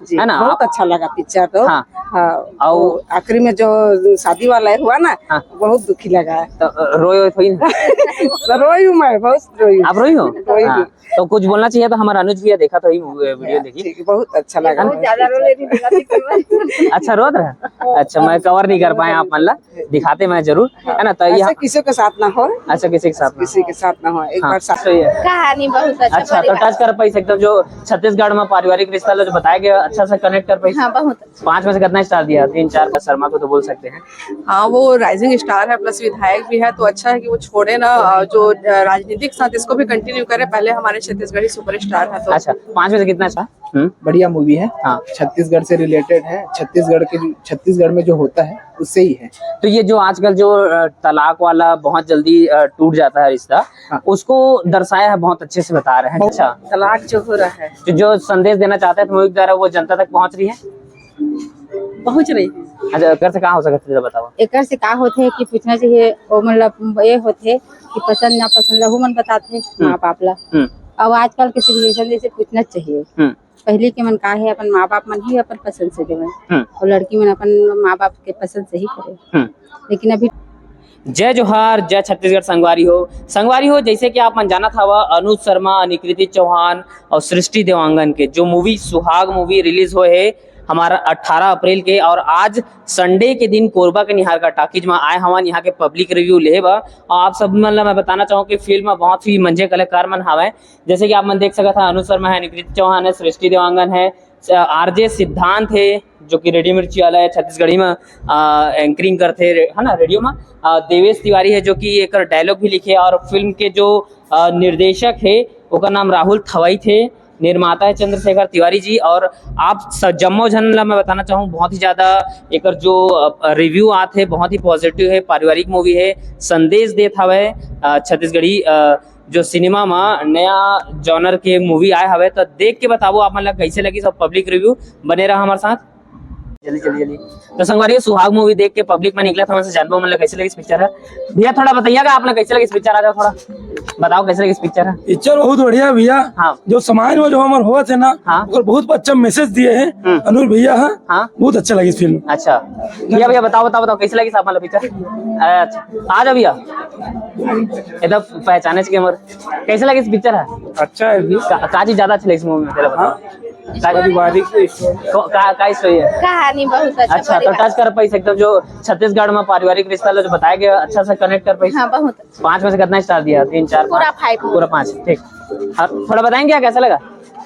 है ना? बहुत अच्छा लगा पिक्चर तो। हाँ। और आखिरी में जो शादी वाला हुआ ना, बहुत दुखी लगा है। तो रोई थोड़ी ना? रोई हूँ मैं, बहुत रोई। आप रोई हो? हाँ। तो कुछ बोलना चाहिए तो हमारा अनुज भैया देखा तो वीडियो देखी, बहुत अच्छा लगा। अच्छा रो रहा। अच्छा मैं कवर नहीं कर पाए, आप मतलब दिखाते मैं जरूर, है ना? तो ऐसा किसी के साथ ना हो। अच्छा किसी के साथ ना हो, एक बार साथ। कहानी बहुत अच्छा तो टच कर पाई एकदम जो छत्तीसगढ़ में पारिवारिक रिश्ता जो बताया गया, अच्छा से कनेक्ट कर पाई। हाँ, बहुत 5 में से कितना स्टार दिया? 3-4 का शर्मा को तो बोल सकते हैं। हाँ, वो राइजिंग स्टार है, प्लस विधायक भी है, तो अच्छा है कि वो छोड़े ना जो राजनीतिक साथ इसको भी कंटिन्यू करे। पहले हमारे छत्तीसगढ़ी सुपरस्टार है तो। अच्छा 5 में से कितना अच्छा? बढ़िया मूवी है। हाँ। छत्तीसगढ़ से रिलेटेड है, छत्तीसगढ़ में जो होता है उससे ही है। तो ये जो आजकल जो तलाक वाला बहुत जल्दी टूट जाता है रिश्ता, उसको दर्शाया है, बहुत अच्छे से बता रहे हैं। अच्छा तलाक जो हो रहा है, जो संदेश देना चाहते हैं मूवी द्वारा, वो जनता तक पहुंच रही है? पहुंच रही है। अच्छा घर से कहाँ हो सकते है बताओ? एक से का होते है कि पूछना चाहिए, वो मतलब ये होते कि पसंद ना पसंद लहू मन बताते माँ बाप ला। अब आजकल के सिचुएशन जैसे पूछना चाहिए। पहले के मन का है, अपन माँ बाप मन ही अपन पसंद से देवे, और लड़की मन अपन माँ बाप के पसंद से ही करे। लेकिन अभी जय जोहार, जय छत्तीसगढ़। संगवारी हो जैसे कि आप मन जाना था, वह अनुज शर्मा, निकृति चौहान और सृष्टि देवांगन के जो मूवी सुहाग मूवी रिलीज हुए है हमारा 18 अप्रैल के, और आज संडे के दिन कोरबा के निहार का टाकीज में आए हवन यहाँ के पब्लिक रिव्यू ले बा। और आप सब मतलब मैं बताना चाहूँ कि फिल्म में बहुत ही मंजे कलाकार मन हवे, जैसे कि आप मन देख सकते था अनुज शर्मा है, निकृति चौहान है, सृष्टि देवांगन है, आरजे सिद्धांत है जो कि रेडियो मिर्ची वाला है, छत्तीसगढ़ी में एंकरिंग करते है ना रेडियो में। देवेश तिवारी है जो कि एक डायलॉग भी लिखे, और फिल्म के जो निर्देशक है उसका नाम राहुल थवई थे, निर्माता है चंद्रशेखर तिवारी जी। और आप जम्मो झन ला मैं बताना चाहूँ, बहुत ही ज्यादा एक जो रिव्यू आते हैं बहुत ही पॉजिटिव है, पारिवारिक मूवी है, संदेश देता हवे छत्तीसगढ़ी जो सिनेमा में नया जॉनर के मूवी आए हवे। तो देख के बताओ आप मतलब कैसे लगी, सब पब्लिक रिव्यू बने रहा हमारे साथ। जल्दी तो संगवारी सुहाग मूवी देख के पब्लिक में निकला था, हमसे जानबो मतलब कैसे लगी इस पिक्चर है। भैया थोड़ा बताइएगा आपने कैसे लगी इस पिक्चर, आ जाओ थोड़ा बताओ कैसे लगी इस पिक्चर है। पिक्चर बहुत बढ़िया भैया। हाँ। जो समाज में जो हमारे हुआ थे ना, और बहुत अच्छा मैसेज दिए हैं अनुज भैया। हाँ, बहुत अच्छा लगी इस फिल्म। अच्छा भैया बताओ कैसे लगी साहब मतलब पिक्चर। अच्छा आ जाओ भैया, एकदम पहचाने के हमर कैसे लगी इस पिक्चर है। अच्छा है, का चीज ज्यादा अच्छा लगी इस मूवी में पहले बताओ। कहानी बहुत अच्छा तो टच कर पाई एकदम जो छत्तीसगढ़ में पारिवारिक रिश्ता जो बताया गया, अच्छा से कनेक्ट कर पाई। हाँ, बहुत 5 में से कितना स्टार दिया? 3-4 पूरा 5। ठीक, थोड़ा बताएंगे क्या कैसा लगा?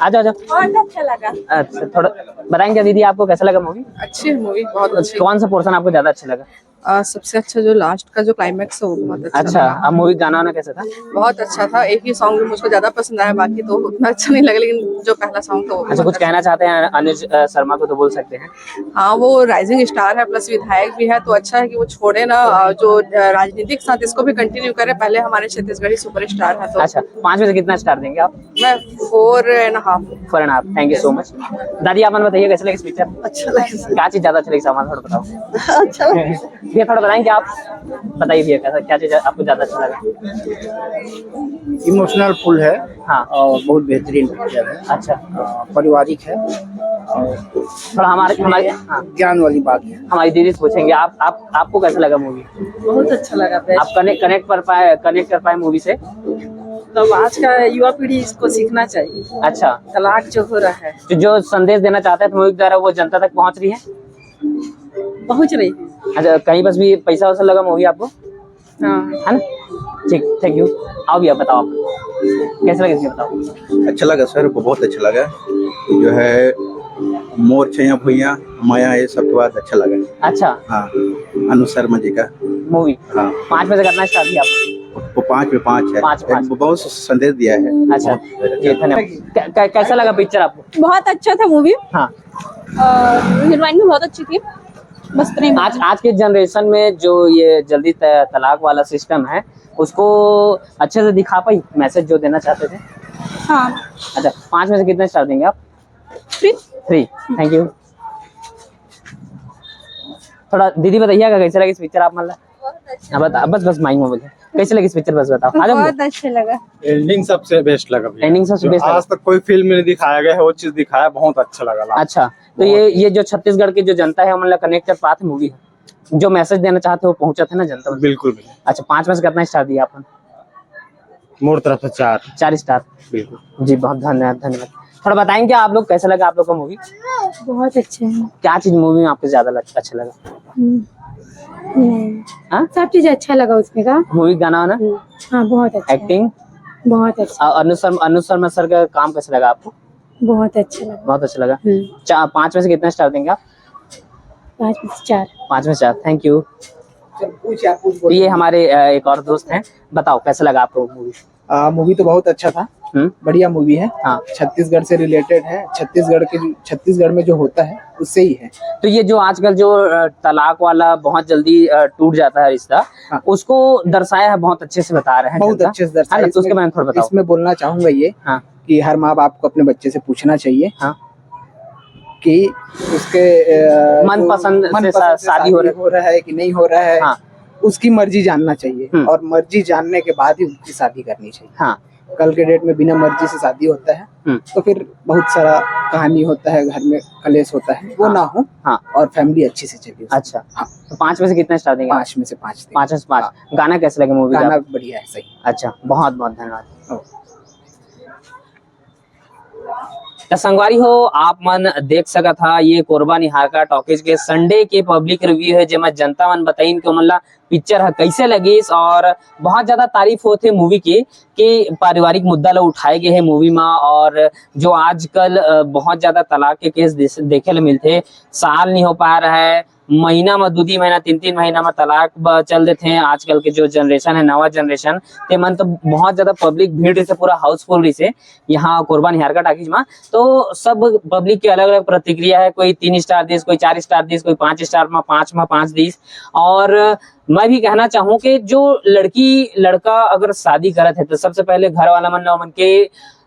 आ जाओ। बहुत अच्छा लगा। अच्छा थोड़ा बताएंगे दीदी आपको कैसा लगा मूवी? अच्छी मूवी, बहुत अच्छी। कौन सा पोर्शन आपको ज्यादा अच्छा लगा? सबसे अच्छा जो लास्ट का जो क्लाइमैक्स है वो बहुत अच्छा। अच्छा अब मूवी गाना वाना कैसा था? बहुत अच्छा था। एक ही सॉन्ग मुझको ज्यादा पसंद आया, बाकी तो उतना अच्छा नहीं लगा, लेकिन जो पहला सॉन्ग था। अच्छा कुछ कहना चाहते हैं अनुज शर्मा को तो बोल सकते हैं। हाँ, वो राइजिंग स्टार है, प्लस विधायक भी है, तो अच्छा है कि वो छोड़े ना जो राजनीतिक साथ इसको भी कंटिन्यू करे। पहले हमारे छत्तीसगढ़ी सुपरस्टार है तो। अच्छा 5 में से कितना स्टार देंगे आप? मैं 4.5। 4.5। Thank you so much. दादी आप बताइए कैसे लगे इस पिक्चर? अच्छा लगा। क्या चीज ज्यादा अच्छा लगी सामान थोड़ा बताओ। अच्छा लगा। भैया थोड़ा बताएंगे आप, बताइए भैया कैसा क्या चीज आपको ज्यादा अच्छा लगा? इमोशनल फुल है। हाँ। और बहुत बेहतरीन पिक्चर है। अच्छा पारिवारिक है और थोड़ा हमारे हाँ, ज्ञान वाली बात है। हमारी दीदी से पूछेंगे आपको कैसा लगा मूवी? बहुत अच्छा लगा। आप कनेक्ट कर पाए मूवी से? तब आज का युवा पीढ़ी इसको सीखना चाहिए। अच्छा तलाक जो हो रहा है, जो संदेश देना चाहते हैं मूवी द्वारा, वो जनता तक पहुंच रही है? पहुंच रही है। अच्छा कहीं बस भी पैसा वैसा लगा मूवी आपको? हाँ, है ना। ठीक, थैंक यू। आओ भैया बताओ आप कैसे लगे बताओ। अच्छा लगा सर, बहुत अच्छा लगा। जो है मोर छैया भुइया माया, ये सब बात अच्छा लगा। अच्छा हाँ, अनुज शर्मा जी का मूवी। हाँ। 5 में से कितना स्टार दिया आप? वो 5 में 5 है। 5 बहुत संदेश दिया है। अच्छा ये धन्यवाद। कैसा लगा पिक्चर आपको? बहुत अच्छा था मूवी। हाँ, हीरोइन भी बहुत अच्छी थी। बस आज के जनरेशन में जो ये जल्दी तलाक वाला सिस्टम है, उसको अच्छे से दिखा पाई मैसेज जो देना चाहते थे? हाँ। अच्छा 5 में से कितने स्टार देंगे आप? 3। Thank you. थोड़ा दीदी बताइएगा कैसे लगी इस पिक्चर आप मतलब? अब बता, बस माइक में बोले कैसे लगी इस पिक्चर, बस बताओ। आज बहुत अच्छा लगा। एंडिंग सबसे बेस्ट लगा भैया। एंडिंग सबसे जो बेस्ट आज तक कोई फिल्म में नहीं दिखाया गया है वो चीज दिखाया, बहुत अच्छा लगा। अच्छा, तो ये जो छत्तीसगढ़ की जो जनता है मतलब कनेक्ट कर पाते मूवी, जो मैसेज देना चाहते हो पहुंचा थे ना जनता में? बिल्कुल बिल्कुल। अच्छा, 5 में से कितना स्टार दिया आपने? मोर तरफ से 4 स्टार। बिल्कुल जी बहुत धन्यवाद। थोड़ा बताएंगे आप लोग कैसा लगा आप लोग को मूवी? बहुत अच्छा है। क्या चीज मूवी में आपको ज्यादा अच्छा लगा? हाँ? सब चीज अच्छा लगा उसमें का। मूवी गाना वाना? हाँ बहुत अच्छा। एक्टिंग बहुत अच्छा। अनुज शर्मा सर का काम कैसा लगा आपको? बहुत अच्छा लगा। बहुत अच्छा लगा। 5 में से कितना स्टार देंगे आप? 5 में से 4। 5 में से 4। Thank you. पूछ ये हमारे एक और दोस्त हैं, बताओ कैसा लगा आपको मूवी? मूवी तो बहुत अच्छा था, बढ़िया मूवी है। हाँ। छत्तीसगढ़ से रिलेटेड है, छत्तीसगढ़ में जो होता है उससे ही है। तो ये जो आजकल जो तलाक वाला बहुत जल्दी टूट जाता है रिश्ता, हाँ। उसको दर्शाया है, बहुत अच्छे से बता रहे हैं। बहुत अच्छे से दर्शाया। तो उसके बारे में थोड़ा बताओ। इसमें बोलना चाहूंगा ये हाँ। कि हर माँ बाप को अपने बच्चे से पूछना चाहिए हाँ। कि उसके मनपसंद से शादी हो रहा है कि नहीं हो रहा है। हाँ। उसकी मर्जी जानना चाहिए और मर्जी जानने के बाद ही उसकी शादी करनी चाहिए। हाँ। कल के डेट में बिना मर्जी से शादी होता है तो फिर बहुत सारा कहानी होता है, घर में कलेश होता है, वो ना हो। हाँ। और फैमिली अच्छी से चले। अच्छा। हाँ। तो 5 में से कितना स्टार देंगे? 5 में से 5। 5 में से 5। गाना कैसे लगे मूवी का? गाना बढ़िया है, सही। अच्छा, बहुत धन्यवाद। तो संगवारी हो आप मन देख सका था, ये कोरबा निहारका टॉकीज के संडे के पब्लिक रिव्यू है, जेमा जनता मन बताइन कि मन ला पिक्चर है कैसे लगिस। और बहुत ज्यादा तारीफ होते मूवी की कि पारिवारिक मुद्दा ला उठाए गए है मूवी में। और जो आजकल बहुत ज्यादा तलाक के केस देखे ला मिलते, साल नहीं हो पा रहा है, महीना में 2-2 महीना 3-3 महीना में तलाक चल देते हैं। आजकल के जो जनरेशन है, नवा जनरेशन, ते मन तो बहुत ज्यादा पब्लिक भीड़ से पूरा हाउसफुल रही से यहाँ कोरबा निहारका टॉकीज में। तो सब पब्लिक के अलग अलग प्रतिक्रिया है, कोई 3 स्टार दिस, कोई 4 स्टार दिस, कोई 5 स्टार में 5 दिस। और मैं भी कहना चाहूँ कि जो लड़की लड़का अगर शादी करत है तो सबसे पहले घर वाला मन के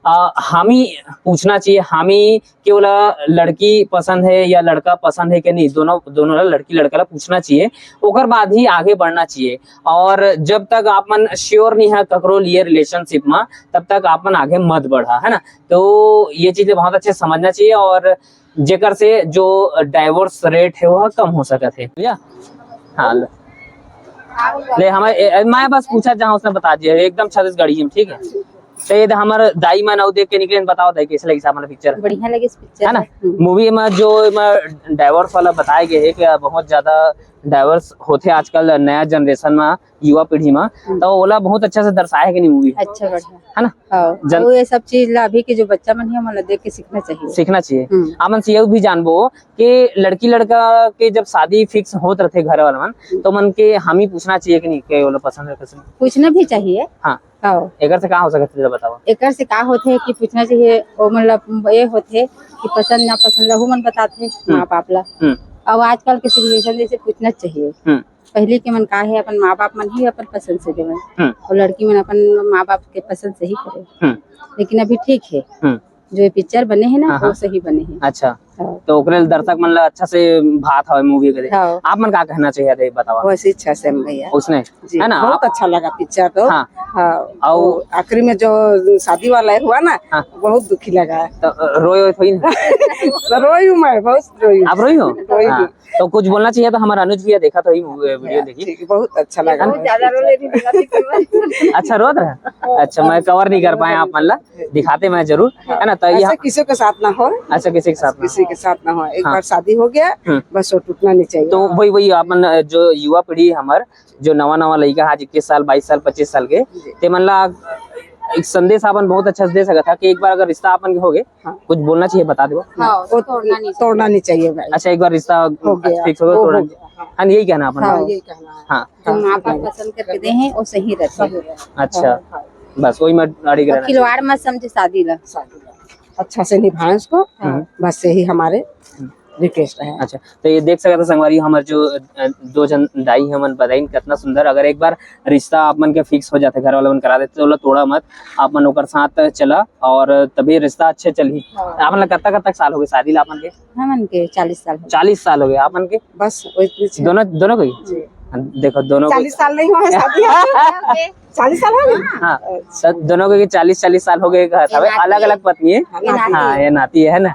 हामी पूछना चाहिए, हामी कि बोला लड़की पसंद है या लड़का पसंद है कि नहीं, दोनों लड़की लड़का ला पूछना चाहिए, ओकर बाद ही आगे बढ़ना चाहिए। और जब तक आप मन श्योर नहीं है ककरो लिए रिलेशनशिप में, तब तक आप मन आगे मत बढ़ा, है ना। तो ये चीजें बहुत अच्छे समझना चाहिए और जेकर से जो डाइवोर्स रेट है वह कम हो सकता है भैया। हाँ ले हमारे मैं बस पूछा जहाँ उसने बता दिया एकदम छत्तीसगढ़ी में, ठीक है। शायद हमारे दाई मन देख के निकले, बताओ दाई कैसे लगी साहब पिक्चर? बढ़िया लगी इस पिक्चर, है ना। मूवी में जो डाइवोर्स वाला बताया गया है कि बहुत ज्यादा डाइवोर्स होते आजकल नया जनरेशन में, युवा पीढ़ी में, तो ओला बहुत अच्छा से दर्शाया है कि नहीं मूवी? अच्छा बढ़िया है ना। वो ये सब चीज ला अभी के जो बच्चा मन है मतलब देख के सीखना चाहिए। आमन से ये भी जानबो कि लड़की लड़का के जब शादी फिक्स होत रहते घर वाला मन, तो मन के हम ही पूछना चाहिए कि नहीं के ओला पसंद है कैसे? पूछना भी चाहिए। हाँ। एकर से का हो सकता है बताओ? एकर से का होते है कि पूछना चाहिए, वो मतलब ये होते कि पसंद ना पसंद लहू मन बताते माँ बाप ला। अब आजकल के सिचुएशन जैसे पूछना चाहिए। पहले के मन का है अपन माँ बाप मन ही अपन पसंद से देवे और लड़की मन अपन माँ बाप के पसंद से ही करे। लेकिन अभी ठीक है, जो ये पिक्चर बने हैं ना वो सही बने हैं। अच्छा, तो ओकरे दर्शक मन ला अच्छा से भात हवे मूवी के। आप मन का कहना चाहिए रे बतावा? वैसे अच्छा से भैया उसने है ना, बहुत अच्छा लगा पिक्चर तो। हाँ। और आखिरी में जो शादी वाला हुआ ना, बहुत दुखी लगा। तो रोई थोड़ी ना? रोई हूँ मैं, बहुत रोई। आप रोई हो? तो कुछ बोलना चाहिए तो हमारा अनुज भैया देखा तो वीडियो देखी, बहुत अच्छा लगा। अच्छा रोत रहा। अच्छा मैं कवर नहीं कर पाए, आप मन ला दिखाते मैं जरूर, है ना। तो ऐसा किसी के साथ ना हो। अच्छा, किसी के साथ ना हो। एक बार शादी हो गया बस वो टूटना नहीं चाहिए। तो वही अपन जो युवा पीढ़ी हमार जो नवा लड़का है 21 साल 22 साल 25 साल के, ते मन ला एक संदेश अपन बहुत अच्छा से दे सकता था कि एक बार अगर रिश्ता अपन के हो गए, कुछ बोलना चाहिए, बता दो। वो तोड़ना नहीं चाहिए भाई। अच्छा, एक बार रिश्ता फिक्स हो गया तोड़ना, यही कहना अपन। यही कहना। हाँ, जो माँ बाप पसंद करके दे हैं वो सही रहते हैं। अच्छा, बस वही मैं अड़ी रहना। खिलवाड़ मत समझे शादी ला, अच्छा से निभाएं उसको, बस यही हमारे रिक्वेस्ट है। अच्छा, तो ये देख सकते संगवारी हमारे जो 2 जन दाई हमन बताइन कितना सुंदर। अगर एक बार रिश्ता आप मन के फिक्स हो जाते, घर वाला मन करा देते, तो थोड़ा मत आप मन ओकर साथ चला और तभी रिश्ता अच्छे चली। आप मन कब तक साल हो गए शादी ला? अपन के हमन के 40 साल। 40 साल हो गए आप मन के? बस दोनों को ही? देखो दोनों को 40 साल नहीं हुआ है शादी 40 साल हो गए। हाँ तो दोनों को 40-40 साल हो गए अलग अलग पत्नी है। हाँ ये नाती है ना।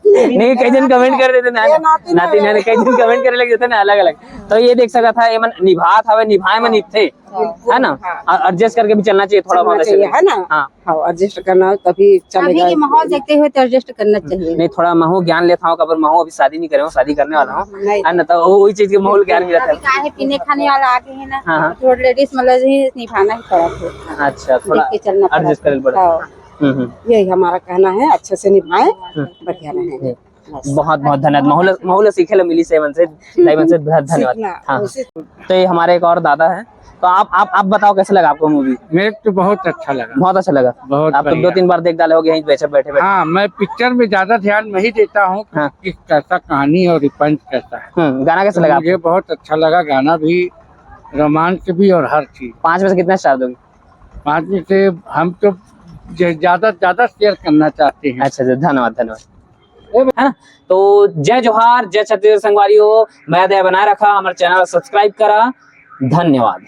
नहीं कई जन कमेंट कर देते ना नाती ने कई जन कमेंट करे लग जाते ना अलग अलग। तो ये देख सकता था ये मन निभात हवे निभाए में निभते है ना एडजस्ट करके भी चलना चाहिए थोड़ा बहुत ऐसे है ना। हाँ एडजस्ट करना तभी अभी चलेगा। के माहौल देखते हुए तो एडजस्ट करना चाहिए। नहीं थोड़ा महू ज्ञान लेता हूँ कबर महू अभी शादी नहीं करे हूँ शादी करने वाला हूँ नहीं। है ना तो वही चीज के माहौल ज्ञान मिला अभी क्या है पीने खाने वाला आगे है ना हाँ, हाँ। तो लेडीज मतलब ही निभाना ही पड़ा था। अच्छा थोड़ा देख के चलना पड़ा एडजस्ट करे पड़ा। हाँ, यही हमारा कहना है अच्छे से निभाए बढ़िया रहे। बहुत बहुत धन्यवाद माहौल माहौल सीखे ला मिली सेवन से डायमंड से बहुत धन्यवाद। हाँ तो ये हमारे एक और दादा है तो आप बताओ कैसा लगा आपको मूवी। मेरे को तो बहुत अच्छा लगा। बहुत अच्छा लगा बहुत आप तो बढ़िया। 2-3 बार देख डाले होगे यहीं बैठे बैठे। हाँ मैं पिक्चर में ज्यादा ध्यान नहीं देता हूँ हाँ। कि कैसा कहानी और रिपंच कैसा है। गाना कैसा लगा मुझे आपको? बहुत अच्छा लगा गाना भी रोमांच भी और हर चीज। 5 में से कितना स्टार दोगे? 5 में से हम तो ज्यादा शेयर करना चाहते हैं। अच्छा धन्यवाद धन्यवाद है ना। तो जय जोहार जय छत्तीसगढ़ संगवारी हो मैं दया बनाए रखा हमारे चैनल सब्सक्राइब करा धन्यवाद।